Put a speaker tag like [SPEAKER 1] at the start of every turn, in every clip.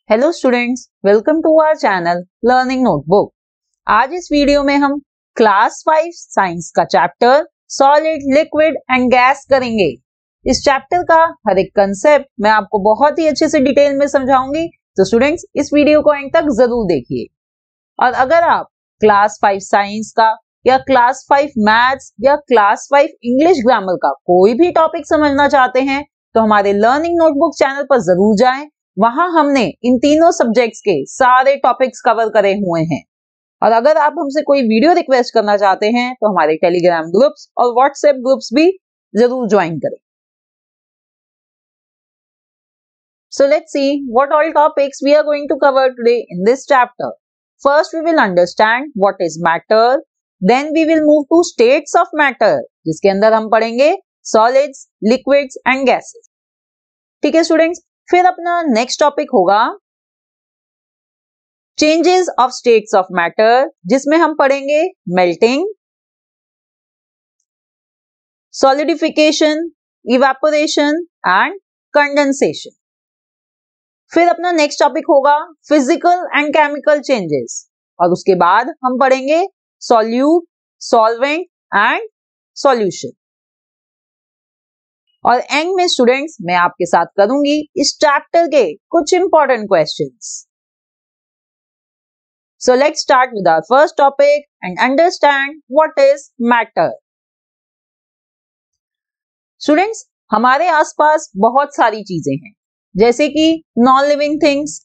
[SPEAKER 1] Hello students, welcome to our channel Learning Notebook. आज इस वीडियो में हम क्लास 5 साइंस का chapter solid, liquid and gas करेंगे। इस चैप्टर का हर एक कंसेप्ट मैं आपको बहुत ही अच्छे से डिटेल में समझाऊंगी, तो स्टूडेंट्स इस वीडियो को एंड तक जरूर देखिए। और अगर आप क्लास 5 साइंस का या क्लास 5 मैथ्स या क्लास 5 इंग्लिश ग्रामर का कोई भी टॉपिक समझना चाहते हैं तो हमारे लर्निंग नोटबुक चैनल पर जरूर जाएं। वहां हमने इन तीनों सब्जेक्ट्स के सारे टॉपिक्स कवर करे हुए हैं। और अगर आप हमसे कोई वीडियो रिक्वेस्ट करना चाहते हैं तो हमारे टेलीग्राम ग्रुप्स और व्हाट्सएप ग्रुप्स भी जरूर ज्वाइन करें। So let's see what all topics we are going to cover today in this chapter. First we will understand what is matter, then we will move to states of matter, जिसके अंदर हम पढ़ेंगे solids, liquids and gases। ठीक है students, फिर अपना next topic होगा changes of states of matter, जिसमें हम पढ़ेंगे melting, solidification, evaporation and condensation. फिर अपना नेक्स्ट टॉपिक होगा फिजिकल एंड केमिकल चेंजेस, और उसके बाद हम पढ़ेंगे सॉल्यूट, सॉल्वेंट एंड सॉल्यूशन। और एंड में स्टूडेंट्स मैं आपके साथ करूंगी इस चैप्टर के कुछ important questions. So let's start with our first topic and understand what is matter. Students हमारे आसपास बहुत सारी चीजें हैं, जैसे कि नॉन लिविंग थिंग्स,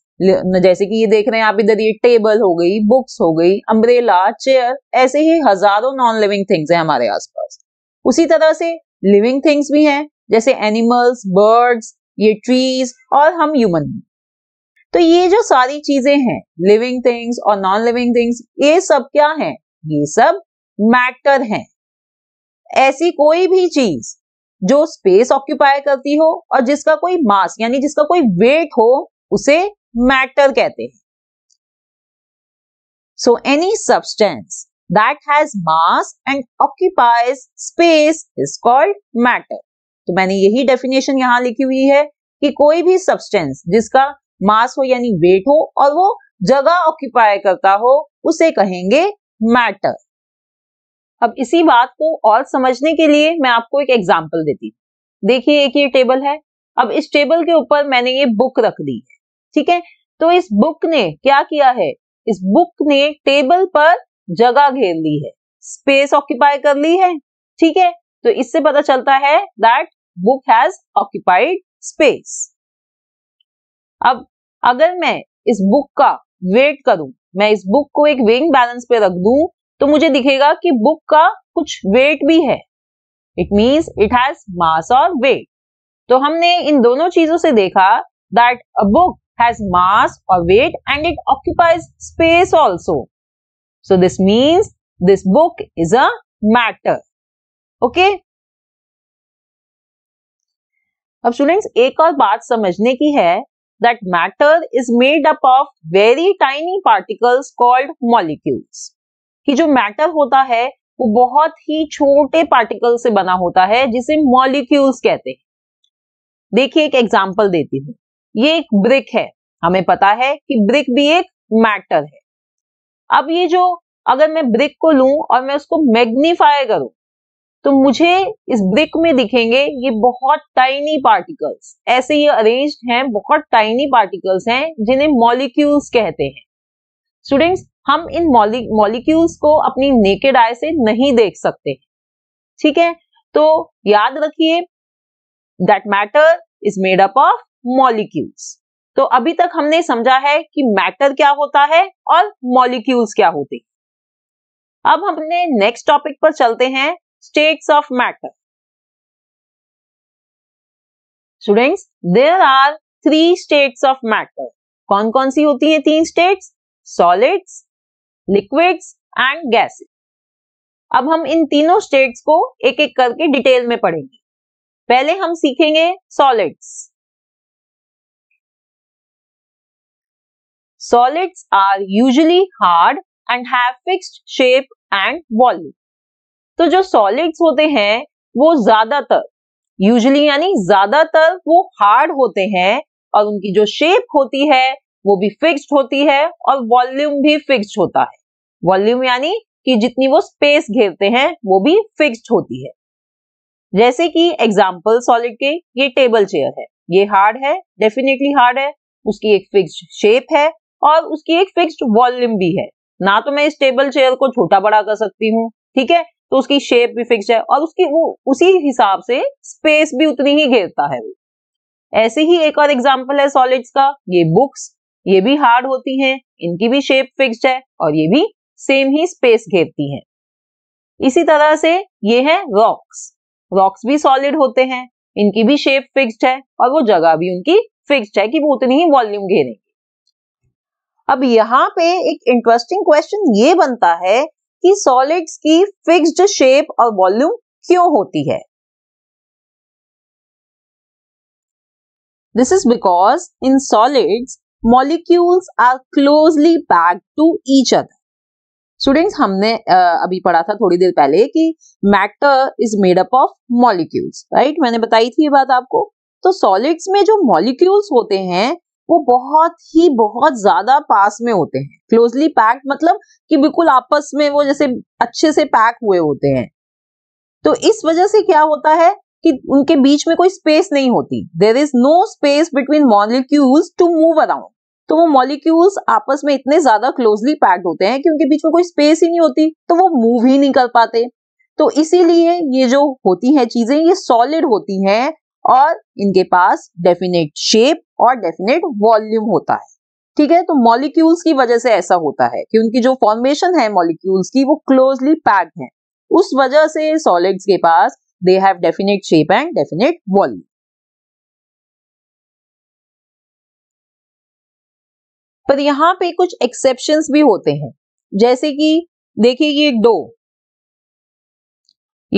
[SPEAKER 1] जैसे कि ये देख रहे हैं आप इधर, ये टेबल हो गई, बुक्स हो गई, अम्ब्रेला, चेयर, ऐसे ही हजारों नॉन लिविंग थिंग्स हैं हमारे आसपास। उसी तरह से लिविंग थिंग्स भी हैं, जैसे एनिमल्स, बर्ड्स, ये ट्रीज और हम ह्यूमन। तो ये जो सारी चीजें हैं, लिविंग थिंग्स और नॉन लिविंग थिंग्स, ये सब क्या हैं? ये सब मैटर हैं। ऐसी कोई भी चीज जो स्पेस ऑक्यूपाई करती हो और जिसका कोई मास यानी जिसका कोई वेट हो, उसे मैटर कहते हैं। So any substance that has mass and occupies space is called matter। तो मैंने यही डेफिनेशन यहां लिखी हुई है कि कोई भी सब्सटेंस जिसका मास हो यानी वेट हो और वो जगह ऑक्यूपाई करता हो, उसे कहेंगे मैटर। अब इसी बात को और समझने के लिए मैं आपको एक एग्जांपल देती हूँ। देखिए एक ये टेबल है, अब इस टेबल के ऊपर मैंने ये बुक रख दी है, ठीक है। तो इस बुक ने क्या किया है? इस बुक ने टेबल पर जगह घेर ली है, स्पेस ऑक्यूपाई कर ली है, ठीक है। तो इससे पता चलता है that book has occupied space. अब अगर मैं इस बुक का वेट करूं, मैं इस बुक को एक वेइंग बैलेंस पे रख दूं, तो मुझे दिखेगा कि बुक का कुछ वेट भी है। It means it has mass और वेट। तो हमने इन दोनों चीजों से देखा that a book has mass और weight and it occupies space also. So this means this book is a matter. Okay? अब स्टूडेंट्स एक और बात समझने की है that matter is made up of very tiny particles called molecules। कि जो मैटर होता है वो बहुत ही छोटे पार्टिकल से बना होता है, जिसे मॉलिक्यूल्स कहते हैं। देखिए एक एग्जांपल देती हूँ। ये एक ब्रिक है, हमें पता है कि ब्रिक भी एक मैटर है। अब ये जो अगर मैं ब्रिक को लूं और मैं उसको मैग्नीफाई करूं, तो मुझे इस ब्रिक में दिखेंगे ये बहुत टाइनी पार्टिकल्स, ऐसे ये अरेंज्ड हैं, बहुत टाइनी पार्टिकल्स हैं जिन्हें मॉलिक्यूल्स कहते हैं। स्टूडेंट्स हम इन मॉलिक्यूल्स को अपनी नेकेड आई से नहीं देख सकते, ठीक है। तो याद रखिए that matter is made up of molecules. तो अभी तक हमने समझा है कि मैटर क्या होता है और मॉलिक्यूल्स क्या होते हैं। अब हम अपने नेक्स्ट टॉपिक पर चलते हैं, states of matter. Students there are 3 states of matter. कौन कौन सी होती हैं 3 states? Solids, liquids and gases. अब हम इन तीनों स्टेट्स को एक एक करके डिटेल में पढ़ेंगे। पहले हम सीखेंगे solids. Solids are usually hard and have fixed shape and volume। तो जो solids होते हैं वो ज्यादातर, usually यानी ज्यादातर वो hard होते हैं और उनकी जो शेप होती है वो भी फिक्स्ड होती है और वॉल्यूम भी फिक्स्ड होता है। वॉल्यूम यानी कि जितनी वो स्पेस घेरते हैं वो भी फिक्स्ड होती है। जैसे कि एग्जांपल सॉलिड के, ये टेबल चेयर है, ये हार्ड है, डेफिनेटली हार्ड है, उसकी एक फिक्स्ड शेप है और उसकी एक फिक्स्ड वॉल्यूम भी है। ना तो मैं इस टेबल चेयर को छोटा बड़ा कर सकती हूँ, ठीक है, तो उसकी शेप भी फिक्स्ड है और उसकी वो उसी हिसाब से स्पेस भी उतनी ही घेरता है वो। ऐसे ही एक और एग्जांपल है सॉलिड्स का, ये बुक्स, ये भी हार्ड होती हैं, इनकी भी शेप फिक्स्ड है और ये भी सेम ही स्पेस घेरती हैं। इसी तरह से ये है रॉक्स, रॉक्स भी सॉलिड होते हैं, इनकी भी शेप फिक्स्ड है और वो जगह भी उनकी फिक्स्ड है कि वो उतनी ही वॉल्यूम घेरेंगे। अब यहाँ पे एक इंटरेस्टिंग क्वेश्चन ये बनता है कि सॉलिड्स की फिक्स्ड शेप और वॉल्यूम क्यों होती है? This is because in solids molecules are closely packed to each other. Students हमने अभी पढ़ा था थोड़ी देर पहले कि matter is made up of molecules, right? मैंने बताई थी ये बात आपको। तो सॉलिड्स में जो मॉलिक्यूल्स होते हैं वो बहुत ज्यादा पास में होते हैं। क्लोजली पैक्ड मतलब कि बिल्कुल आपस में वो जैसे अच्छे से पैक हुए होते हैं। तो इस वजह से क्या होता है कि उनके बीच में कोई स्पेस नहीं होती। There is no space between molecules to move around. तो वो मॉलिक्यूल्स आपस में इतने ज्यादा क्लोजली पैक्ड होते हैं कि उनके बीच में कोई स्पेस ही नहीं होती, तो वो मूव ही नहीं कर पाते। तो इसीलिए ये जो होती हैं चीजें, ये सॉलिड होती हैं और इनके पास डेफिनेट शेप और डेफिनेट वॉल्यूम होता है, ठीक है? तो मॉलिक्यूल्स की वजह से ऐसा होता है कि उनकी जो फॉर्मेशन है मॉलिक्यूल्स की वो क्लोजली पैक्ड है। उस वजह से सॉलिड्स के पास they have definite shape and definite volume. पर यहाँ पे कुछ एक्सेप्शंस भी होते हैं, जैसे कि देखिए ये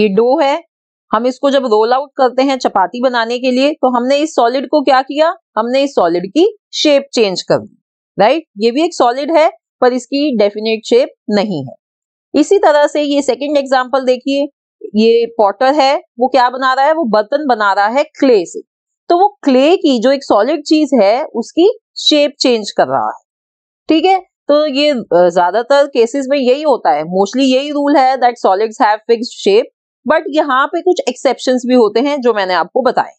[SPEAKER 1] डो है, हम इसको जब रोल आउट करते हैं चपाती बनाने के लिए तो हमने इस सॉलिड को क्या किया, हमने इस सॉलिड की शेप चेंज कर दी, राइट? ये भी एक सॉलिड है पर इसकी डेफिनेट शेप नहीं है। इसी तरह से ये सेकंड एग्जांपल देखिए, ये पॉटर है, वो क्या बना रहा है, वो बर्तन बना रहा है क्ले से। तो वो क्ले की जो एक सॉलिड चीज है उसकी शेप चेंज कर रहा है, ठीक है? तो ये ज्यादातर केसेस में यही होता है, मोस्टली यही रूल है that solids have fixed shape, but यहाँ पे कुछ एक्सेप्शंस भी होते हैं जो मैंने आपको बताए।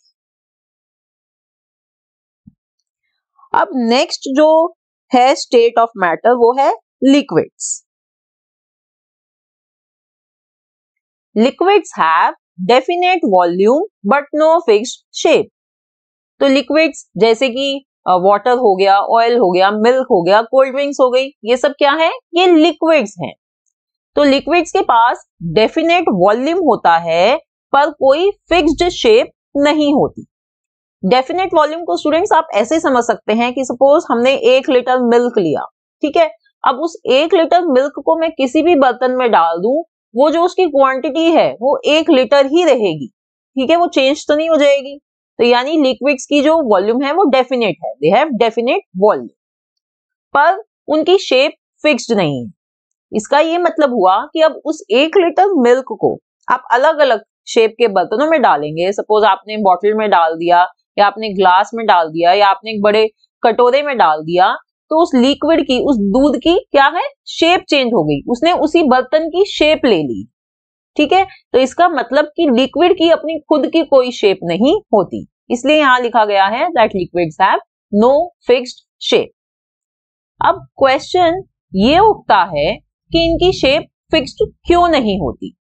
[SPEAKER 1] अब नेक्स्ट जो है स्टेट ऑफ मैटर वो है liquids. Liquids have definite volume but no fixed shape. तो लिक्विड्स जैसे कि वाटर हो गया, ऑयल हो गया, मिल्क हो गया, कोल्ड ड्रिंक्स हो गई, ये सब क्या है, ये लिक्विड्स हैं। तो लिक्विड्स के पास डेफिनेट वॉल्यूम होता है पर कोई फिक्स्ड शेप नहीं होती। डेफिनेट वॉल्यूम को स्टूडेंट्स आप ऐसे समझ सकते हैं कि सपोज हमने 1 लीटर मिल्क लिया, ठीक है? अब उस 1 लीटर मिल्क को मैं किसी भी बर्तन में डाल दूं, वो जो उसकी क्वांटिटी है वो 1 लीटर ही रहेगी, ठीक है? वो चेंज तो नहीं हो जाएगी। तो यानी लिक्विड्स की जो वॉल्यूम है वो डेफिनेट है, दे हैव डेफिनेट वॉल्यूम, पर उनकी शेप फिक्स्ड नहीं है। इसका ये मतलब हुआ कि अब उस 1 लीटर मिल्क को आप अलग अलग शेप के बर्तनों में डालेंगे, सपोज आपने बॉटल में डाल दिया या आपने ग्लास में डाल दिया या आपने एक बड़े कटोरे में डाल दिया, तो उस लिक्विड की, उस दूध की क्या है, शेप चेंज हो गई, उसने उसी बर्तन की शेप ले ली, ठीक है? तो इसका मतलब कि लिक्विड की अपनी खुद की कोई शेप नहीं होती, इसलिए यहां लिखा गया है that liquids have no fixed shape. अब क्वेश्चन ये उठता है कि इनकी शेप फिक्स्ड क्यों नहीं होती?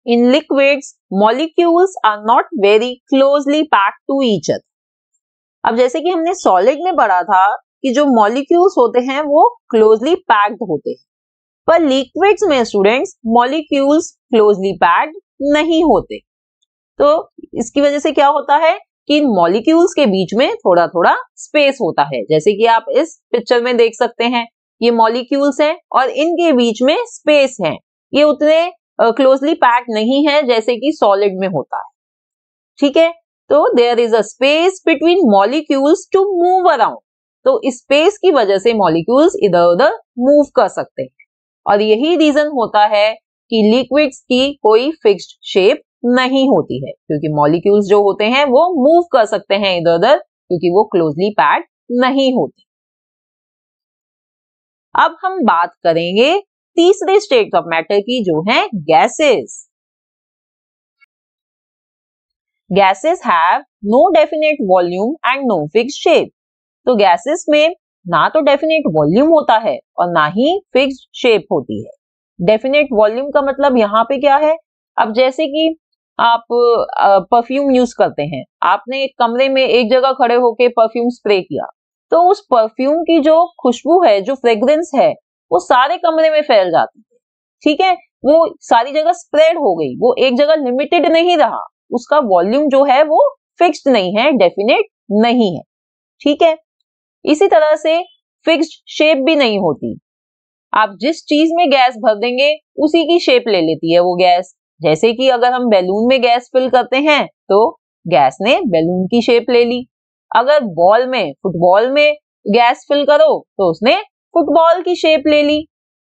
[SPEAKER 1] In liquids, molecules are not very closely packed to each other. अब जैसे कि हमने सॉलिड में पढ़ा था कि जो मॉलिक्यूल्स होते हैं वो क्लोजली पैक्ड होते हैं, पर लिक्विड्स में स्टूडेंट्स मॉलिक्यूल्स क्लोजली पैक्ड नहीं होते। तो इसकी वजह से क्या होता है कि इन मॉलिक्यूल्स के बीच में थोड़ा थोड़ा स्पेस होता है, जैसे कि आप इस पिक्चर में देख सकते हैं, ये मॉलिक्यूल्स हैं और इनके बीच में स्पेस है, ये उतने क्लोजली पैक्ड नहीं है जैसे कि सॉलिड में होता है, ठीक है? तो there is a space between molecules to move around. तो इस स्पेस की वजह से मॉलिक्यूल्स इधर उधर मूव कर सकते हैं और यही रीजन होता है कि लिक्विड्स की कोई फिक्स्ड शेप नहीं होती है, क्योंकि मॉलिक्यूल्स जो होते हैं वो मूव कर सकते हैं इधर उधर, क्योंकि वो क्लोजली पैक्ड नहीं होते। अब हम बात करेंगे तीसरे स्टेट ऑफ मैटर की, जो है gases. Gases have no definite volume and no fixed shape. तो गैसेस में ना तो डेफिनेट वॉल्यूम होता है और ना ही फिक्स्ड शेप होती है। डेफिनेट वॉल्यूम का मतलब यहाँ पे क्या है, अब जैसे कि आप परफ्यूम यूज करते हैं, आपने एक कमरे में एक जगह खड़े होके परफ्यूम स्प्रे किया, तो उस परफ्यूम की जो खुशबू है, जो फ्रेग्रेंस है, वो सारे कमरे में फैल जाती है। ठीक है, वो सारी जगह स्प्रेड हो गई, वो एक जगह लिमिटेड नहीं रहा, उसका वॉल्यूम जो है वो फिक्स्ड नहीं है, डेफिनेट नहीं है। ठीक है, इसी तरह से फिक्स्ड शेप भी नहीं होती। आप जिस चीज में गैस भर देंगे उसी की शेप ले लेती है वो गैस। जैसे कि अगर हम बैलून में गैस फिल करते हैं तो गैस ने बैलून की शेप ले ली। अगर बॉल में, फुटबॉल में गैस फिल करो तो उसने फुटबॉल की शेप ले ली।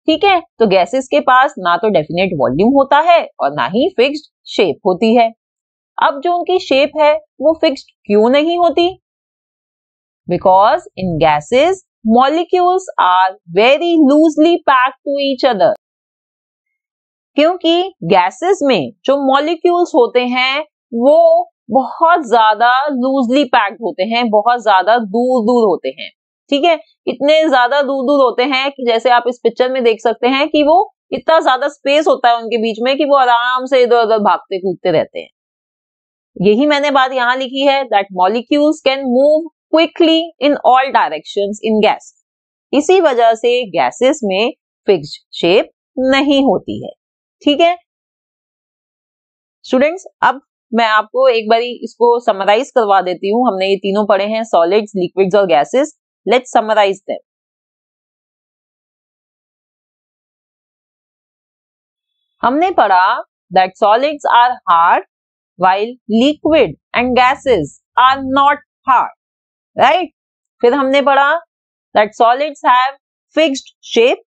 [SPEAKER 1] ठीक है, तो गैसेस के पास ना तो डेफिनेट वॉल्यूम होता है और ना ही फिक्स्ड शेप होती है। अब जो उनकी शेप है वो फिक्स्ड क्यों नहीं होती? Because in gases molecules are very loosely packed to each other। क्योंकि गैसेस में जो मॉलिक्यूल्स होते हैं वो बहुत ज्यादा लूजली पैक्ड होते हैं, बहुत ज्यादा दूर दूर होते हैं। ठीक है, इतने ज्यादा दूर दूर होते हैं कि जैसे आप इस पिक्चर में देख सकते हैं कि वो इतना ज्यादा स्पेस होता है उनके बीच में कि वो आराम से इधर उधर भागते कूदते रहते हैं। यही मैंने बात यहां लिखी है, that molecules can move quickly in all directions in gas. इसी वजह से गैसेस में फिक्स्ड शेप नहीं होती है। ठीक है स्टूडेंट्स, अब मैं आपको एक बारी इसको समराइज करवा देती हूं। हमने ये तीनों पढ़े हैं, सॉलिड्स, लिक्विड्स और गैसेस। Let's summarize them. हमने पढ़ा that solids are hard while liquid and gases are not hard, right? फिर हमने पढ़ा that solids have fixed shape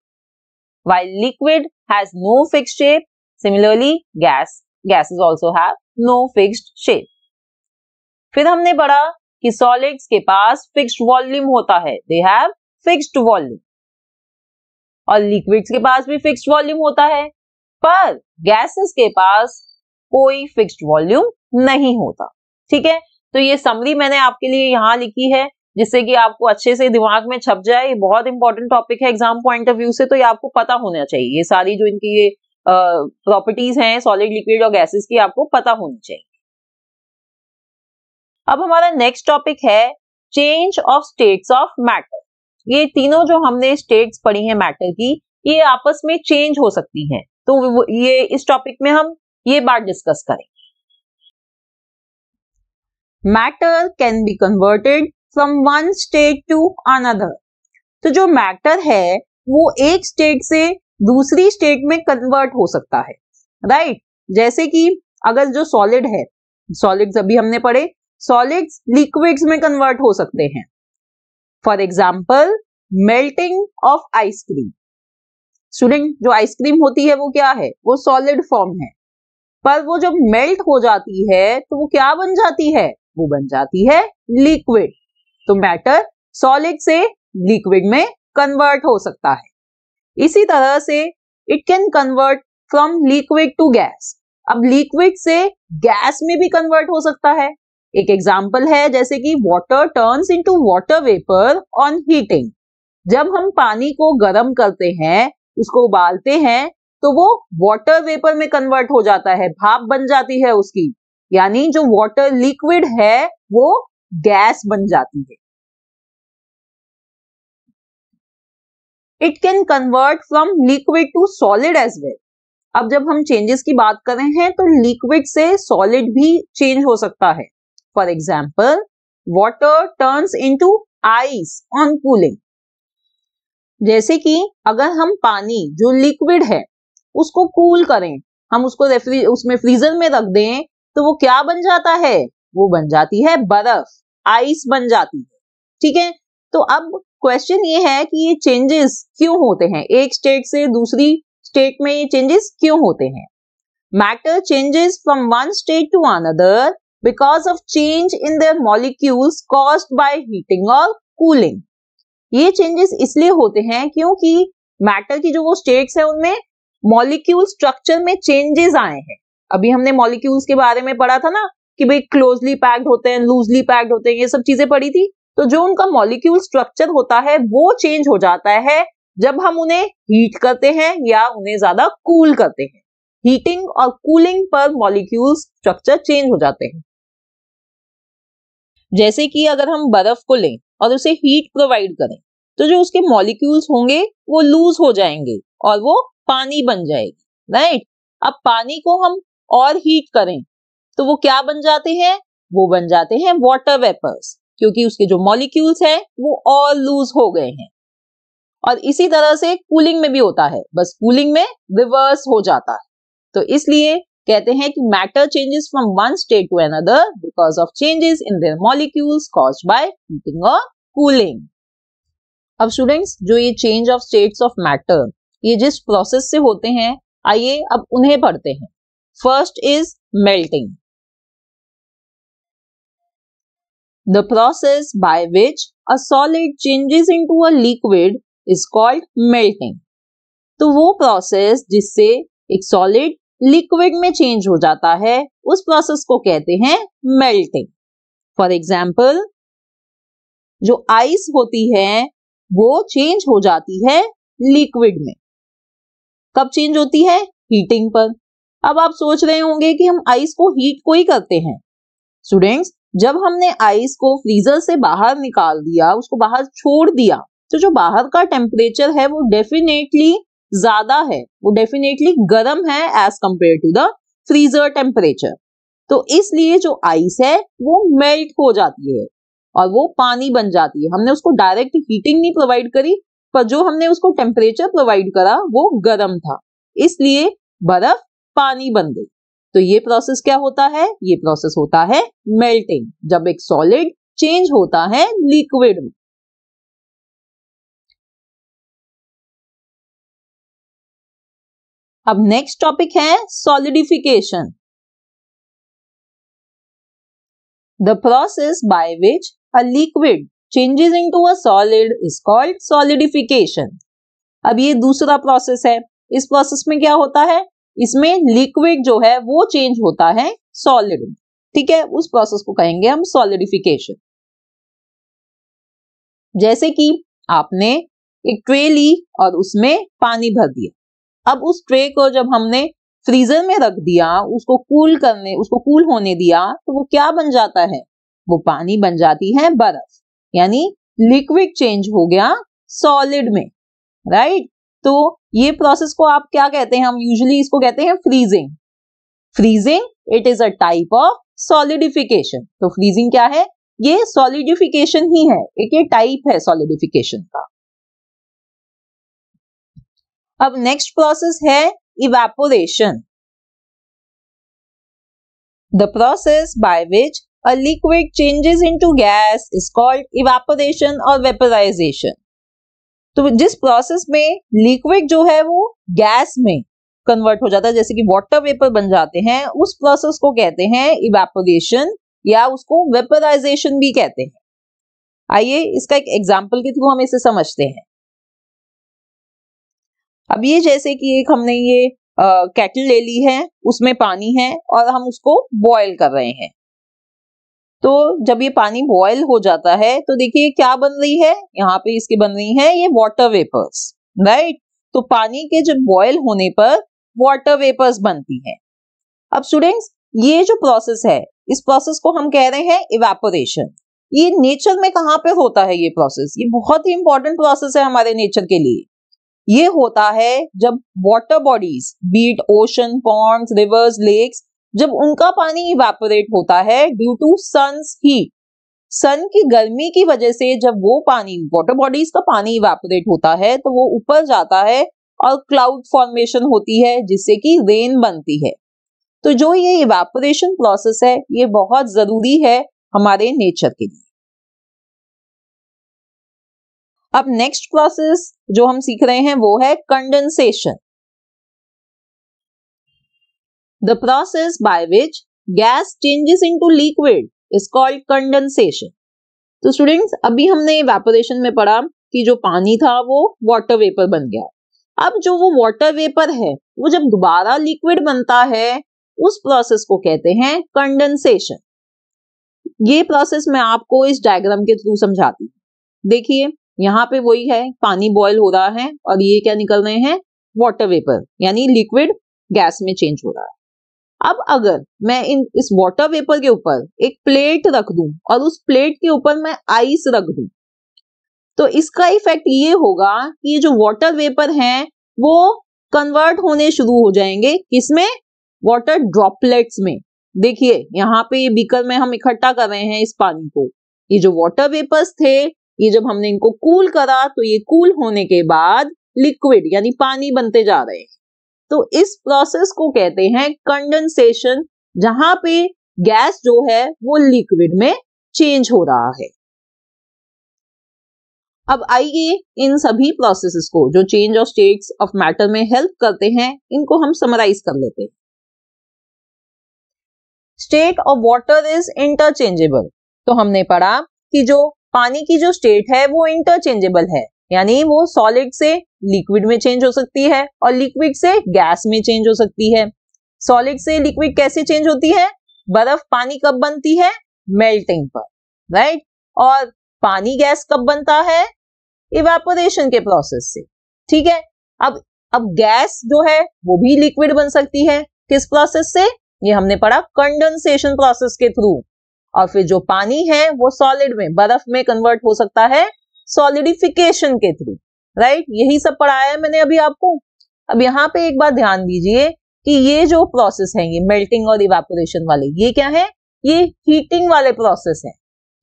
[SPEAKER 1] while liquid has no fixed shape. Similarly, gases also have no fixed shape. फिर हमने पढ़ा कि solids के पास fixed volume होता है, they have fixed volume, और liquids के पास भी fixed volume होता है, पर gases के पास कोई फिक्स्ड वॉल्यूम नहीं होता। ठीक है, तो ये समरी मैंने आपके लिए यहाँ लिखी है जिससे कि आपको अच्छे से दिमाग में छप जाए। ये बहुत इंपॉर्टेंट टॉपिक है एग्जाम पॉइंट ऑफ व्यू से, तो ये आपको पता होना चाहिए। ये सारी जो इनकी ये प्रॉपर्टीज हैं सॉलिड, लिक्विड और गैसेस की, आपको पता होनी चाहिए। अब हमारा नेक्स्ट टॉपिक है change of states of matter. ये तीनों जो हमने स्टेट्स पढ़ी हैं मैटर की, ये आपस में चेंज हो सकती हैं। तो ये इस टॉपिक में हम ये बात डिस्कस करें। Matter can be converted from one state to another. तो जो मैटर है वो एक स्टेट से दूसरी स्टेट में कन्वर्ट हो सकता है, राइट? जैसे कि अगर जो सॉलिड है, सॉलिड्स अभी हमने पढ़े, सॉलिड्स लिक्विड्स में कन्वर्ट हो सकते हैं। For example melting of ice cream. Student, जो आइसक्रीम होती है वो क्या है? वो सॉलिड फॉर्म है, पर वो जब मेल्ट हो जाती है तो वो क्या बन जाती है? वो बन जाती है लिक्विड। तो मैटर सॉलिड से लिक्विड में कन्वर्ट हो सकता है। इसी तरह से it can convert from liquid to gas. अब लिक्विड से गैस में भी कन्वर्ट हो सकता है। एक एग्जांपल है जैसे कि water turns into water vapour on heating. जब हम पानी को गर्म करते हैं, उसको उबालते हैं, तो वो वाटर वेपर में कन्वर्ट हो जाता है, भाप बन जाती है उसकी, यानी जो वाटर लिक्विड है वो गैस बन जाती है। It can convert from liquid to solid as well. अब जब हम चेंजेस की बात कर रहे हैं तो लिक्विड से सॉलिड भी चेंज हो सकता है। For example water turns into ice on cooling. जैसे कि अगर हम पानी जो लिक्विड है उसको कूल करें, हम उसको उसमें फ्रीजर में रख दें, तो वो क्या बन जाता है? वो बन जाती है बर्फ, आइस बन जाती है। ठीक है, तो अब क्वेश्चन ये है कि ये चेंजेस क्यों होते हैं, एक स्टेट से दूसरी स्टेट में ये चेंजेस क्यों होते हैं? matter changes from one state to another because of change in their molecules caused by heating or cooling. ये changes इसलिए होते हैं क्योंकि मैटर की जो वो स्टेट्स है उनमें मॉलिक्यूल स्ट्रक्चर में चेंजेस आए हैं. अभी हमने मॉलिक्यूल्स के बारे में पढ़ा था ना कि भाई क्लोजली पैक्ड होते हैं, लूजली पैक्ड होते हैं, ये सब चीजें पढ़ी थी. तो जो उनका मॉलिक्यूल स्ट्रक्चर होता है वो चेंज हो जाता है जब हम उन्हें हीट करते हैं या उन्हें ज्यादा कूल करते हैं. हीटिंग और कूलिंग पर मॉलिक्यूल स्ट्रक्चर चेंज हो जाते हैं. जैसे कि अगर हम बर्फ को लें और उसे हीट प्रोवाइड करें तो जो उसके मॉलिक्यूल्स होंगे वो लूज हो जाएंगे और वो पानी बन जाएगी. राइट. अब पानी को हम और हीट करें तो वो क्या बन जाते हैं? वो बन जाते हैं वाटर वेपर्स, क्योंकि उसके जो मॉलिक्यूल्स हैं वो और लूज हो गए हैं. और इसी तरह से कूलिंग में भी होता है, बस कूलिंग में रिवर्स हो जाता है. तो इसलिए कहते हैं कि matter changes from one state to another because of changes in their molecules caused by heating और कूलिंग. अब स्टूडेंट्स, जो ये change of states of matter ये जिस प्रोसेस से होते हैं, आइए अब उन्हें पढ़ते हैं. First is melting. The process by which a solid changes into a liquid is called melting. तो वो प्रोसेस जिससे एक सॉलिड लिक्विड में चेंज हो जाता है उस प्रोसेस को कहते हैं मेल्टिंग. फॉर एग्जाम्पल, जो आइस होती है वो चेंज हो जाती है लिक्विड में. कब चेंज होती है? हीटिंग पर. अब आप सोच रहे होंगे कि हम आइस को हीट को ही करते हैं. स्टूडेंट्स, जब हमने आइस को फ्रीजर से बाहर निकाल दिया, उसको बाहर छोड़ दिया, तो जो बाहर का टेम्परेचर है वो डेफिनेटली ज्यादा है, वो डेफिनेटली गर्म है as compared to the freezer temperature. तो इसलिए जो आइस है वो मेल्ट हो जाती है और वो पानी बन जाती है. हमने उसको डायरेक्ट हीटिंग नहीं प्रोवाइड करी, पर जो हमने उसको टेम्परेचर प्रोवाइड करा वो गर्म था, इसलिए बर्फ पानी बन गई. तो ये प्रोसेस क्या होता है? ये प्रोसेस होता है मेल्टिंग, जब एक सॉलिड चेंज होता है लिक्विड में. अब नेक्स्ट टॉपिक है solidification. The process by which a liquid changes into a solid is called solidification. अब ये दूसरा प्रोसेस है. इस प्रोसेस में क्या होता है? इसमें लिक्विड जो है वो चेंज होता है सॉलिड में. ठीक है, उस प्रोसेस को कहेंगे हम सॉलिडिफिकेशन. जैसे कि आपने एक ट्रे ली और उसमें पानी भर दिया. अब उस ट्रे को जब हमने फ्रीजर में रख दिया, उसको कूल होने दिया, तो वो क्या बन जाता है? वो पानी बन जाती है बर्फ, यानी लिक्विड चेंज हो गया सॉलिड में. राइट. तो ये प्रोसेस को आप क्या कहते हैं? हम यूजुअली इसको कहते हैं freezing. Freezing it is a type of solidification. तो फ्रीजिंग क्या है? ये सॉलिडिफिकेशन ही है, एक ये टाइप है सॉलिडिफिकेशन का. अब नेक्स्ट प्रोसेस है evaporation. The process by which a liquid changes into gas is called evaporation और वेपराइजेशन. तो जिस प्रोसेस में लिक्विड जो है वो गैस में कन्वर्ट हो जाता है, जैसे कि वाटर वेपर बन जाते हैं, उस प्रोसेस को कहते हैं इवेपोरेशन या उसको वेपराइजेशन भी कहते हैं. आइए इसका एक एग्जांपल के थ्रू हम इसे समझते हैं. अब ये जैसे कि एक हमने ये केटल ले ली है, उसमें पानी है और हम उसको बॉयल कर रहे हैं. तो जब ये पानी बॉयल हो जाता है तो देखिए क्या बन रही है, यहाँ पे इसके बन रही है ये वाटर वेपर्स. राइट. तो पानी के जब बॉयल होने पर वाटर वेपर्स बनती है. अब स्टूडेंट्स, ये जो प्रोसेस है इस प्रोसेस को हम कह रहे हैं इवेपोरेशन. ये नेचर में कहाँ पे होता है ये प्रोसेस? ये बहुत ही इंपॉर्टेंट प्रोसेस है हमारे नेचर के लिए. ये होता है जब water bodies, be it ocean, ponds, rivers, lakes, जब उनका पानी इवेपोरेट होता है due to sun's heat. Sun की गर्मी की वजह से जब वो पानी, वाटर बॉडीज का पानी इवेपोरेट होता है तो वो ऊपर जाता है और क्लाउड फॉर्मेशन होती है जिससे कि रेन बनती है. तो जो ये इवेपोरेशन प्रोसेस है ये बहुत जरूरी है हमारे नेचर के लिए. अब नेक्स्ट प्रोसेस जो हम सीख रहे हैं वो है condensation. The process by which gas changes into liquid is called condensation. तो स्टूडेंट्स, अभी हमने इवेपोरेशन में पढ़ा कि जो पानी था वो वाटर वेपर बन गया। अब जो वो वाटर वेपर है वो जब दोबारा लिक्विड बनता है उस प्रोसेस को कहते हैं कंडेंसेशन। ये प्रोसेस मैं आपको इस डायग्राम के थ्रू समझाती हूँ। देखिए यहाँ पे वही है, पानी बॉयल हो रहा है और ये क्या निकल रहे हैं, वाटर वेपर, यानी लिक्विड गैस में चेंज हो रहा है। अब अगर मैं इस वाटर वेपर के ऊपर एक प्लेट रख दूं और उस प्लेट के ऊपर मैं आइस रख दूं, तो इसका इफेक्ट ये होगा कि ये जो वाटर वेपर हैं वो कन्वर्ट होने शुरू हो जाएंगे, किसमें, वाटर ड्रॉपलेट्स में। देखिए यहाँ पे ये बीकर में हम इकट्ठा कर रहे हैं इस पानी को। ये जो वाटर वेपर्स थे, ये जब हमने इनको कूल करा तो ये कूल होने के बाद लिक्विड यानी पानी बनते जा रहे हैं। तो इस प्रोसेस को कहते हैं कंडेंसेशन, जहां पे गैस जो है वो लिक्विड में चेंज हो रहा है। अब आइए इन सभी प्रोसेसेस को जो change of states of matter में हेल्प करते हैं, इनको हम समराइज कर लेते हैं। State of water is interchangeable. तो हमने पढ़ा कि जो पानी की जो स्टेट है वो इंटरचेंजेबल है, यानी वो सॉलिड से लिक्विड में चेंज हो सकती है और लिक्विड से गैस में चेंज हो सकती है। सॉलिड से लिक्विड कैसे चेंज होती है, बर्फ पानी कब बनती है, मेल्टिंग पर, राइट। और पानी गैस कब बनता है, इवेपोरेशन के प्रोसेस से, ठीक है। अब गैस जो है वो भी लिक्विड बन सकती है, किस प्रोसेस से, ये हमने पढ़ा कंडेंसेशन प्रोसेस के थ्रू। और फिर जो पानी है वो सॉलिड में, बर्फ में कन्वर्ट हो सकता है सॉलिडिफिकेशन के थ्रू, राइट। यही सब पढ़ाया है मैंने अभी आपको। अब यहाँ पे एक बात ध्यान दीजिए कि ये जो प्रोसेस है, ये मेल्टिंग और इवेपोरेशन वाले, ये क्या है, ये हीटिंग वाले प्रोसेस है,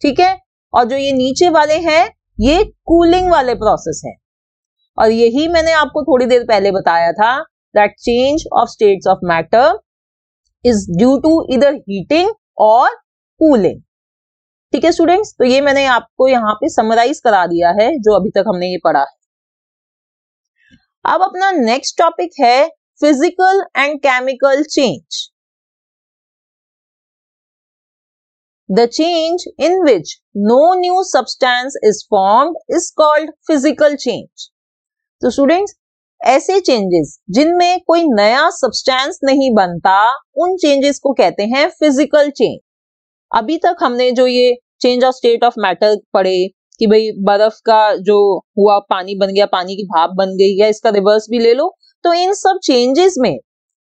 [SPEAKER 1] ठीक है। और जो ये नीचे वाले हैं ये कूलिंग वाले प्रोसेस है। और यही मैंने आपको थोड़ी देर पहले बताया था, that change of states of matter is due to either heating और कूलिंग, ठीक है स्टूडेंट्स। तो ये मैंने आपको यहाँ पे समराइज करा दिया है जो अभी तक हमने ये पढ़ा है। अब अपना नेक्स्ट टॉपिक है physical and chemical change. The change in which no new substance is formed is called physical change. तो स्टूडेंट्स, ऐसे चेंजेस जिनमें कोई नया सब्सटेंस नहीं बनता, उन चेंजेस को कहते हैं फिजिकल चेंज। अभी तक हमने जो ये change of state of matter पढ़े कि भाई बर्फ का जो हुआ पानी बन गया, पानी की भाप बन गई, या इसका रिवर्स भी ले लो, तो इन सब चेंजेस में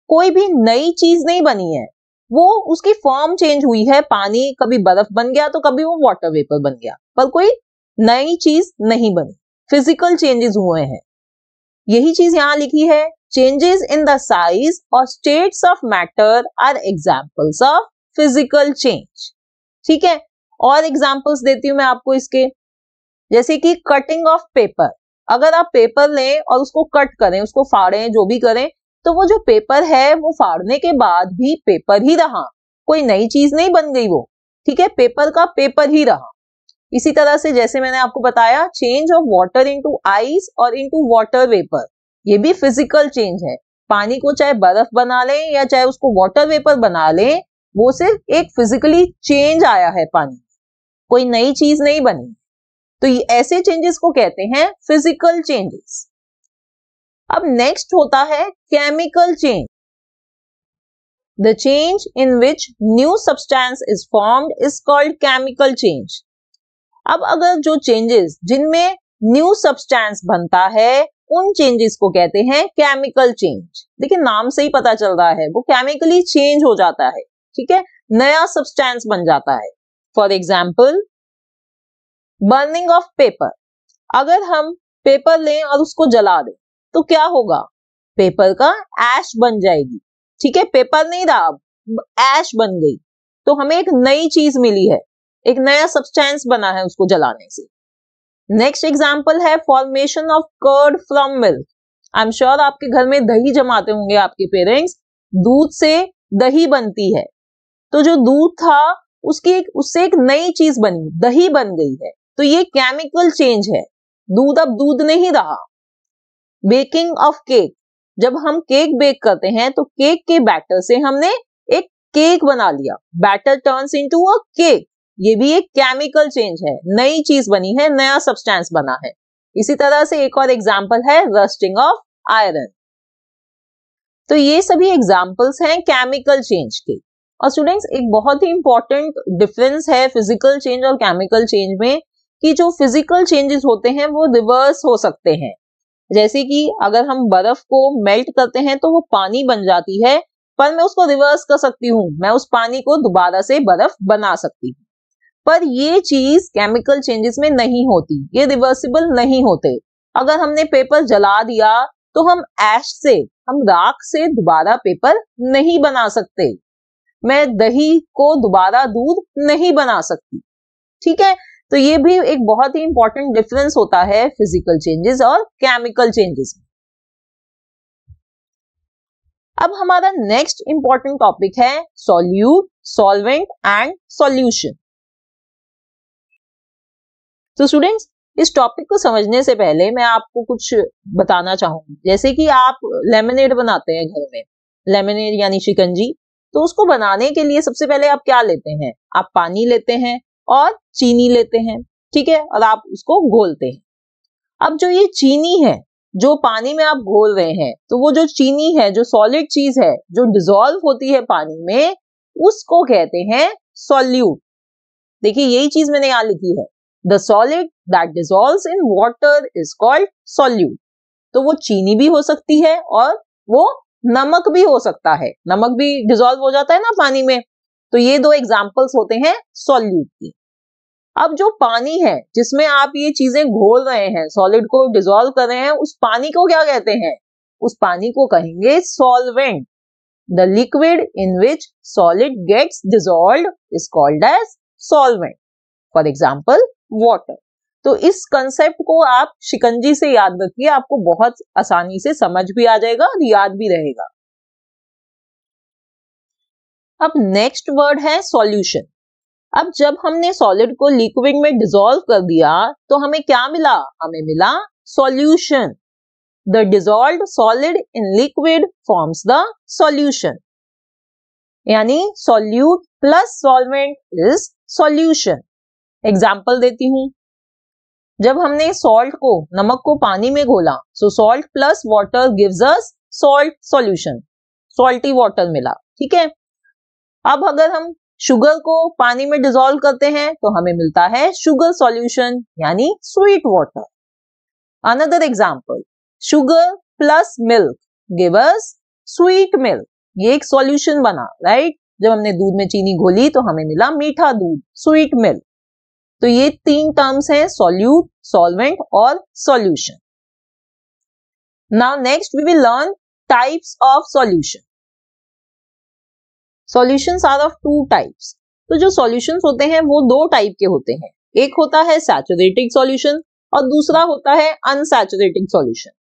[SPEAKER 1] कोई भी नई चीज नहीं बनी है, वो उसकी फॉर्म चेंज हुई है। पानी कभी बर्फ बन गया तो कभी वो वाटर वेपर बन गया, पर कोई नई चीज नहीं बनी, फिजिकल चेंजेस हुए हैं। यही चीज यहां लिखी है, चेंजेस इन द साइज और states of matter are examples of physical change, ठीक है। और एग्जांपल्स देती हूं मैं आपको इसके, जैसे कि कटिंग ऑफ पेपर। अगर आप पेपर लें और उसको कट करें, उसको फाड़ें, जो भी करें, तो वो जो पेपर है वो फाड़ने के बाद भी पेपर ही रहा, कोई नई चीज नहीं बन गई वो, ठीक है, पेपर का पेपर ही रहा। इसी तरह से जैसे मैंने आपको बताया, change of water into ice और इनटू वाटर वेपर, ये भी फिजिकल चेंज है। पानी को चाहे बर्फ बना लें या चाहे उसको वाटर वेपर बना लें, वो सिर्फ एक फिजिकली चेंज आया है, पानी कोई नई चीज नहीं बनी। तो ये ऐसे चेंजेस को कहते हैं फिजिकल चेंजेस। अब नेक्स्ट होता है chemical change. The change in which new substance is formed is called chemical change. अब अगर जो चेंजेस जिनमें न्यू सब्सटेंस बनता है, उन चेंजेस को कहते हैं केमिकल चेंज। देखिए नाम से ही पता चल रहा है, वो केमिकली चेंज हो जाता है, ठीक है, नया सब्सटेंस बन जाता है। For example, burning of paper. अगर हम पेपर लें और उसको जला दें तो क्या होगा, पेपर का ऐश बन जाएगी, ठीक है, पेपर नहीं रहा, ऐश बन गई, तो हमें एक नई चीज मिली है, एक नया सब्सटेंस बना है उसको जलाने से। Next example is formation of curd from milk. I am sure आपके घर में दही जमाते होंगे आपके पेरेंट्स, दूध से दही बनती है, तो जो दूध था उससे एक नई चीज बनी, दही बन गई है, तो ये केमिकल चेंज है, दूध अब दूध नहीं रहा। बेकिंग ऑफ केक, जब हम केक बेक करते हैं तो केक के बैटर से हमने एक केक बना लिया, batter turns into a cake. ये भी एक केमिकल चेंज है, नई चीज बनी है, नया सब्सटेंस बना है। इसी तरह से एक और एग्जांपल है रस्टिंग ऑफ आयरन। तो ये सभी एग्जांपल्स हैं केमिकल चेंज के। और स्टूडेंट्स एक बहुत ही इंपॉर्टेंट डिफरेंस है फिजिकल चेंज और केमिकल चेंज में, कि जो फिजिकल चेंजेस होते हैं वो रिवर्स हो सकते हैं। जैसे कि अगर हम बर्फ को मेल्ट करते हैं तो वो पानी बन जाती है, पर मैं उसको रिवर्स कर सकती हूँ, मैं उस पानी को दोबारा से बर्फ बना सकती हूँ। पर ये चीज केमिकल चेंजेस में नहीं होती, ये रिवर्सिबल नहीं होते। अगर हमने पेपर जला दिया तो हम ऐश से, हम राख से दोबारा पेपर नहीं बना सकते। मैं दही को दोबारा दूध नहीं बना सकती। ठीक है, तो ये भी एक बहुत ही इंपॉर्टेंट डिफरेंस होता है फिजिकल चेंजेस और केमिकल चेंजेस में। अब हमारा नेक्स्ट इंपॉर्टेंट टॉपिक है सॉल्यूट, सॉल्वेंट एंड सॉल्यूशन। तो स्टूडेंट्स इस टॉपिक को समझने से पहले मैं आपको कुछ बताना चाहूंगी। जैसे कि आप लेमनेड बनाते हैं घर में, लेमनेड यानी शिकंजी, तो उसको बनाने के लिए सबसे पहले आप क्या लेते हैं? आप पानी लेते हैं और चीनी लेते हैं, ठीक है, और आप उसको घोलते हैं। अब जो ये चीनी है जो पानी में आप घोल रहे हैं, तो वो जो चीनी है, जो सॉलिड चीज है, जो डिसॉल्व होती है पानी में, उसको कहते हैं सॉल्यूट। देखिए यही चीज मैंने यहां लिखी है, the solid that dissolves in water is called solute. तो वो चीनी भी हो सकती है और वो नमक भी हो सकता है, नमक भी डिसॉल्व हो जाता है ना पानी में। तो ये दो एग्जांपल्स होते हैं सॉल्यूट की। अब जो पानी है जिसमें आप ये चीजें घोल रहे हैं, सॉलिड को डिसॉल्व कर रहे हैं, उस पानी को क्या कहते हैं? उस पानी को कहेंगे solvent. The liquid in which solid gets dissolved is called as solvent, for example water. तो इस कंसेप्ट को आप शिकंजी से याद रखिए, आपको बहुत आसानी से समझ भी आ जाएगा और याद भी रहेगा। अब नेक्स्ट वर्ड है सॉल्यूशन। अब जब हमने सॉलिड को लिक्विड में डिसॉल्व कर दिया तो हमें क्या मिला? हमें मिला solution. The dissolved solid in liquid forms the solution, यानी solute plus solvent is solution. Example देती हूं, जब हमने सॉल्ट को, नमक को पानी में घोला, सो salt plus water gives us salt solution, salty water मिला, ठीक है। अब अगर हम शुगर को पानी में डिसॉल्व करते हैं तो हमें मिलता है शुगर सॉल्यूशन, यानी sweet water. Another example, sugar plus milk give us sweet milk, ये एक सॉल्यूशन बना, राइट। जब हमने दूध में चीनी घोली तो हमें मिला मीठा दूध, स्वीट मिल्क। तो ये तीन टर्म्स हैं, सॉल्यूट, सॉल्वेंट और solution. Now next we will learn types of solution. Solutions are of two types. तो जो सॉल्यूशंस होते हैं वो दो टाइप के होते हैं, एक होता है सैचुरेटेड सॉल्यूशन और दूसरा होता है अनसैचुरेटेड सॉल्यूशन।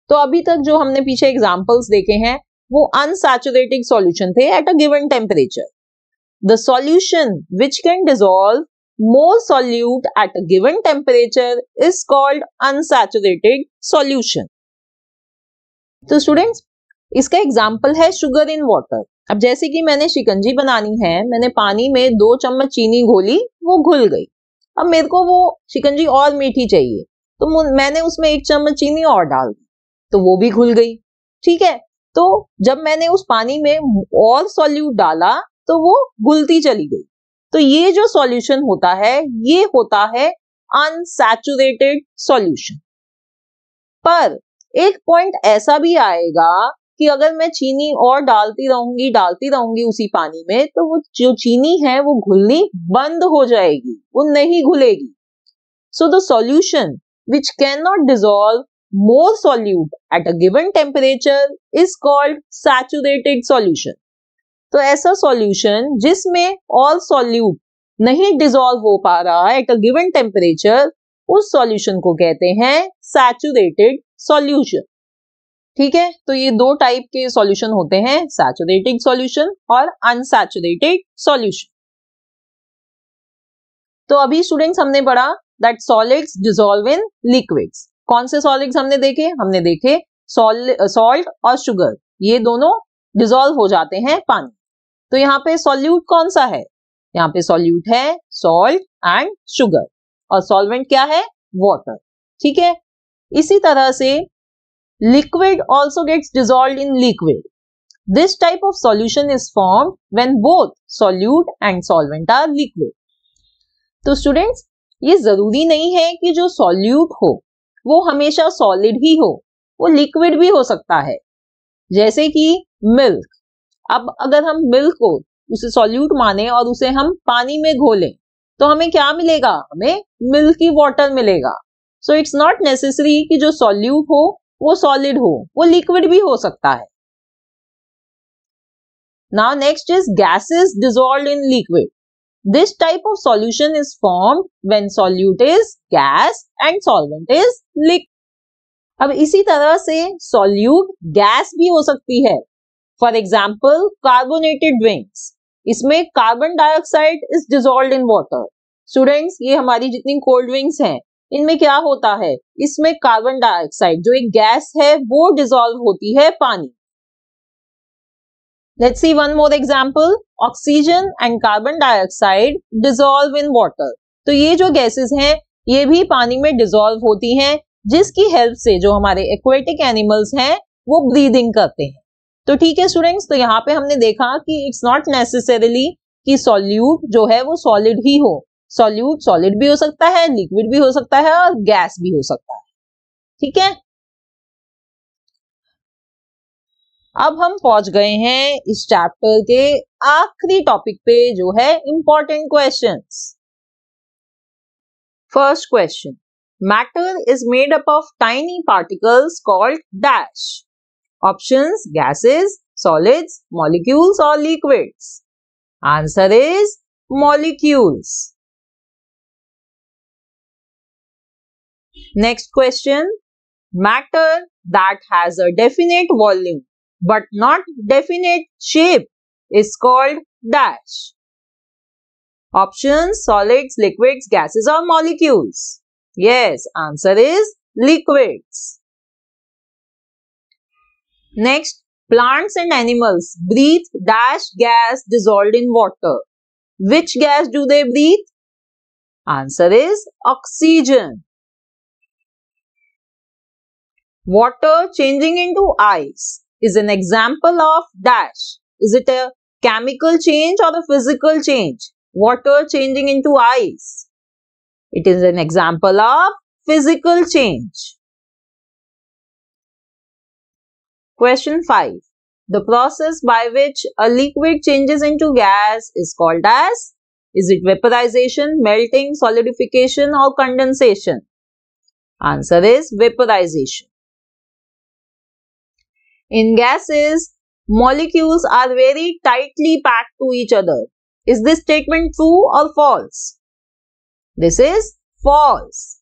[SPEAKER 1] तो अभी तक जो हमने पीछे एग्जांपल्स देखे हैं वो अनसैचुरेटेड सॉल्यूशन थे eight a given temperature. The solution which can dissolve more solute at a given temperature is called unsaturated solution. तो स्टूडेंट्स इसका एग्जाम्पल है शुगर इन वाटर। अब जैसे कि मैंने शिकंजी बनानी है, मैंने पानी में 2 चम्मच चीनी घोली, वो घुल गई। अब मेरे को वो शिकंजी और मीठी चाहिए, तो मैंने उसमें 1 चम्मच चीनी और डाल दी, तो वो भी घुल गई, ठीक है। तो जब मैंने उस पानी में और सॉल्यूट डाला तो वो घुलती चली गई। तो ये जो सॉल्यूशन होता है ये होता है अनसैचुरेटेड सॉल्यूशन। पर एक पॉइंट ऐसा भी आएगा कि अगर मैं चीनी और डालती रहूंगी उसी पानी में, तो वो जो चीनी है वो घुलनी बंद हो जाएगी, वो नहीं घुलेगी। So the solution which can not dissolve more solute at a given temperature is called saturated solution. तो ऐसा सॉल्यूशन जिसमें ऑल सॉल्यूट नहीं डिसॉल्व हो पा रहा है एट अ गिवन टेम्परेचर, उस सॉल्यूशन को कहते हैं सैचुरेटेड सॉल्यूशन, ठीक है। तो ये दो टाइप के सॉल्यूशन होते हैं, सैचुरेटेड सॉल्यूशन और अनसैचुरेटेड सॉल्यूशन। तो अभी स्टूडेंट्स हमने पढ़ा that solids dissolve in liquids. कौन से सॉलिड्स हमने देखे? हमने देखे सॉल्ट और शुगर, ये दोनों डिसॉल्व हो जाते हैं पानी। तो यहाँ पे सॉल्यूट कौन सा है? यहाँ पे सॉल्यूट है सॉल्ट एंड शुगर, और सॉल्वेंट क्या है? वाटर। ठीक है, इसी तरह से liquid also gets dissolved in liquid. This type of solution is formed when both solute and solvent are liquid. तो स्टूडेंट्स, ये जरूरी नहीं है कि जो सॉल्यूट हो वो हमेशा सॉलिड ही हो, वो लिक्विड भी हो सकता है। जैसे कि मिल्क, अब अगर हम मिल्क को उसे सॉल्यूट माने और उसे हम पानी में घोलें तो हमें क्या मिलेगा? हमें मिल्की वाटर मिलेगा। सो इट्स नॉट नेसेसरी कि जो सॉल्यूट हो वो सॉलिड हो, वो लिक्विड भी हो सकता है। Now next is gases dissolved in liquid. This type of solution is formed when solute is gas and solvent is liquid. अब इसी तरह से solute गैस भी हो सकती है। For example, carbonated drinks. इसमें carbon dioxide is dissolved in water. Students, ये हमारी जितनी कोल्ड ड्रिंक्स हैं इनमें क्या होता है? इसमें कार्बन डाइऑक्साइड जो एक गैस है वो डिसॉल्व होती है पानी। Let's see one more example. Oxygen and carbon dioxide dissolve in water. तो ये जो गैसेस हैं ये भी पानी में डिसॉल्व होती हैं, जिसकी हेल्प से जो हमारे एक्वेटिक एनिमल्स हैं वो ब्रीदिंग करते हैं। तो ठीक है स्टूडेंट्स, तो यहाँ पे हमने देखा कि इट्स नॉट नेसेसरीली कि सॉल्यूट जो है वो सॉलिड ही हो। सॉल्यूट सॉलिड भी हो सकता है, लिक्विड भी हो सकता है और गैस भी हो सकता है। ठीक है, अब हम पहुंच गए हैं इस चैप्टर के आखिरी टॉपिक पे जो है important questions. First question, matter is made up of tiny particles called dash. Options gases, solids, molecules और liquids. Answer is molecules. Next question, matter that has a definite volume but not definite shape is called dash. Options, solids, liquids, gases or molecules. Yes, answer is liquids. Next, plants and animals breathe dash gas dissolved in water. Which gas do they breathe? Answer is oxygen. Water changing into ice is an example of dash. Is it a chemical change or a physical change? Water changing into ice. It is an example of physical change. Question 5. The process by which a liquid changes into gas is called as? Is it vaporization, melting, solidification or condensation? Answer is vaporization. In gases, molecules are very tightly packed to each other. Is this statement true or false? This is false.